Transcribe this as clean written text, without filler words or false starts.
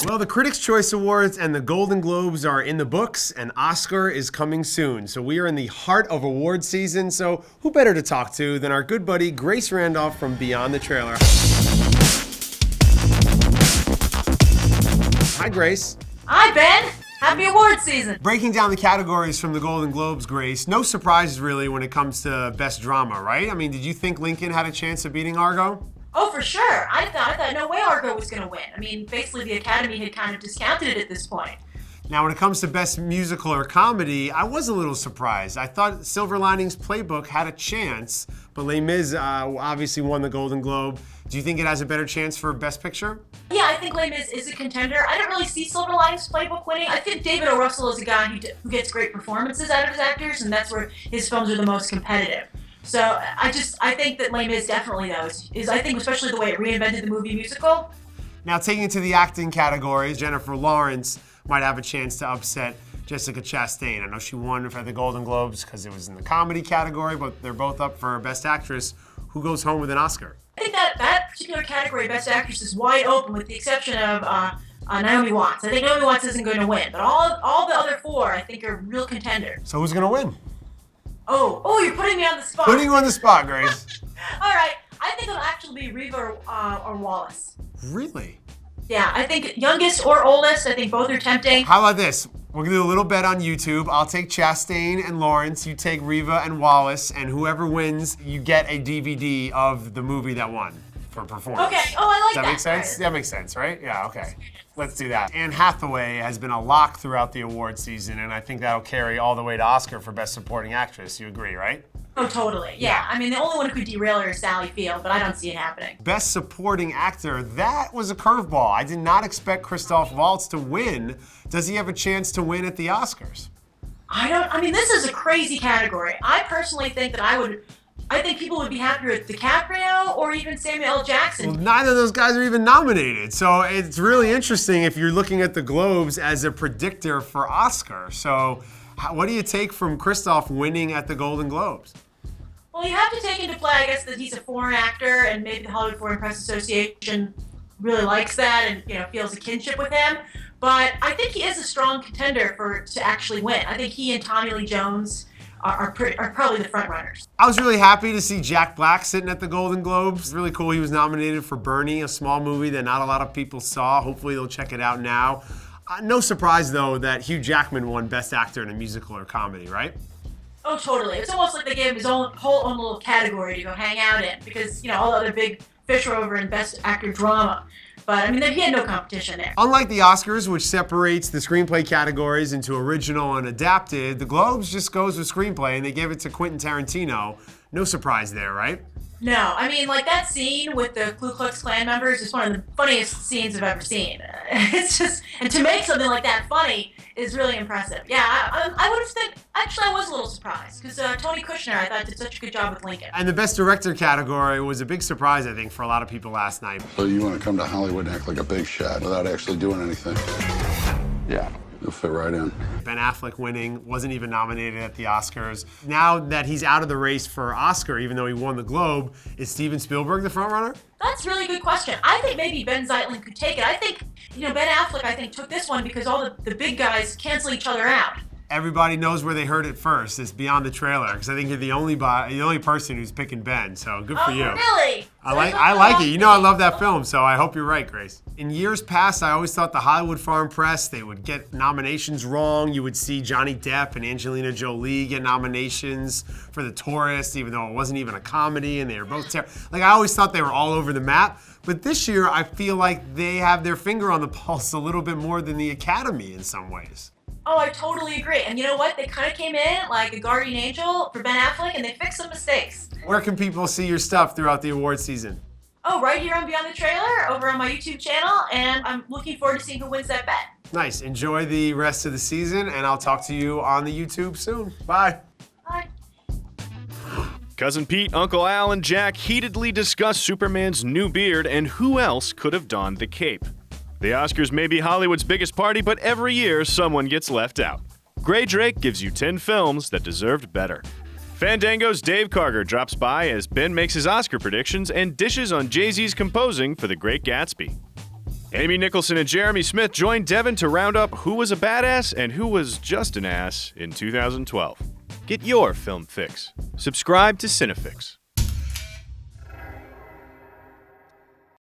Well, the Critics' Choice Awards and the Golden Globes are in the books, and Oscar is coming soon. So we are in the heart of award season, so who better to talk to than our good buddy Grace Randolph from Beyond the Trailer. Hi, Grace. Hi, Ben. Happy award season. Breaking down the categories from the Golden Globes, Grace, no surprises really when it comes to Best Drama, right? I mean, did you think Lincoln had a chance of beating Argo? Oh, for sure. I thought no way Argo was going to win. I mean, basically the Academy had kind of discounted it at this point. Now, when it comes to Best Musical or Comedy, I was a little surprised. I thought Silver Linings Playbook had a chance, but Les Mis obviously won the Golden Globe. Do you think it has a better chance for Best Picture? Yeah, I think Les Mis is a contender. I don't really see Silver Linings Playbook winning. I think David O. Russell is a guy who gets great performances out of his actors, and that's where his films are the most competitive. So I think that Les Mis definitely, though, is I think especially the way it reinvented the movie musical. Now, taking it to the acting categories, Jennifer Lawrence might have a chance to upset Jessica Chastain. I know she won for the Golden Globes because it was in the comedy category, but they're both up for Best Actress. Who goes home with an Oscar? I think that particular category, Best Actress, is wide open with the exception of Naomi Watts. I think Naomi Watts isn't going to win, but all the other four I think are real contenders. So who's going to win? Oh, you're putting me on the spot. Putting you on the spot, Grace. All right, I think it'll actually be Reva or Wallace. Really? Yeah, I think youngest or oldest, I think both are tempting. How about this? We're gonna do a little bet on YouTube. I'll take Chastain and Lawrence, you take Reva and Wallace, and whoever wins, you get a DVD of the movie that won for performance. Okay, oh, I like that. Does that make sense? Right. That makes sense, right? Yeah, okay. Let's do that. Anne Hathaway has been a lock throughout the award season, and I think that'll carry all the way to Oscar for Best Supporting Actress. You agree, right? Oh, totally. Yeah. I mean, the only one who could derail her is Sally Field, but I don't see it happening. Best Supporting Actor, that was a curveball. I did not expect Christoph Waltz to win. Does he have a chance to win at the Oscars? I mean, this is a crazy category. I personally think that I think people would be happier with DiCaprio or even Samuel L. Jackson. Well, neither of those guys are even nominated. So it's really interesting if you're looking at the Globes as a predictor for Oscar. So what do you take from Christoph winning at the Golden Globes? Well, you have to take into play, I guess, that he's a foreign actor, and maybe the Hollywood Foreign Press Association really likes that and feels a kinship with him. But I think he is a strong contender to actually win. I think he and Tommy Lee Jones are probably the front runners. I was really happy to see Jack Black sitting at the Golden Globes. Really cool. He was nominated for Bernie, a small movie that not a lot of people saw. Hopefully they'll check it out now. No surprise, though, that Hugh Jackman won Best Actor in a Musical or Comedy, right? Oh, totally. It's almost like they gave him his own little category to go hang out in because, all the other big fish are over in Best Actor Drama. But, I mean, he had no competition there. Unlike the Oscars, which separates the screenplay categories into original and adapted, the Globes just goes with screenplay, and they gave it to Quentin Tarantino. No surprise there, right? No, I mean, like that scene with the Ku Klux Klan members is one of the funniest scenes I've ever seen. It's just, and to make something like that funny is really impressive. Yeah, I would have said, actually I was a little surprised because Tony Kushner, I thought, did such a good job with Lincoln. And the Best Director category was a big surprise, I think, for a lot of people last night. So you want to come to Hollywood and act like a big shot without actually doing anything? Yeah. You'll fit right in. Ben Affleck winning, wasn't even nominated at the Oscars. Now that he's out of the race for Oscar, even though he won the Globe, is Steven Spielberg the frontrunner? That's a really good question. I think maybe Ben Zeitlin could take it. I think, Ben Affleck, took this one because all the big guys cancel each other out. Everybody knows where they heard it first. It's Beyond the Trailer, because I think you're the only person who's picking Ben, so good for you. Oh, really? I like it. I love that film, so I hope you're right, Grace. In years past, I always thought the Hollywood Foreign Press, they would get nominations wrong. You would see Johnny Depp and Angelina Jolie get nominations for The Tourist, even though it wasn't even a comedy, and they were both terrible. I always thought they were all over the map. But this year, I feel like they have their finger on the pulse a little bit more than the Academy in some ways. Oh, I totally agree. And you know what? They kind of came in like a guardian angel for Ben Affleck, and they fixed some mistakes. Where can people see your stuff throughout the award season? Oh, right here on Beyond the Trailer, over on my YouTube channel, and I'm looking forward to seeing who wins that bet. Nice. Enjoy the rest of the season, and I'll talk to you on the YouTube soon. Bye. Bye. Cousin Pete, Uncle Al, and Jack heatedly discuss Superman's new beard and who else could have donned the cape. The Oscars may be Hollywood's biggest party, but every year someone gets left out. Gray Drake gives you 10 films that deserved better. Fandango's Dave Karger drops by as Ben makes his Oscar predictions and dishes on Jay-Z's composing for The Great Gatsby. Amy Nicholson and Jeremy Smith joined Devin to round up who was a badass and who was just an ass in 2012. Get your film fix. Subscribe to Cinefix.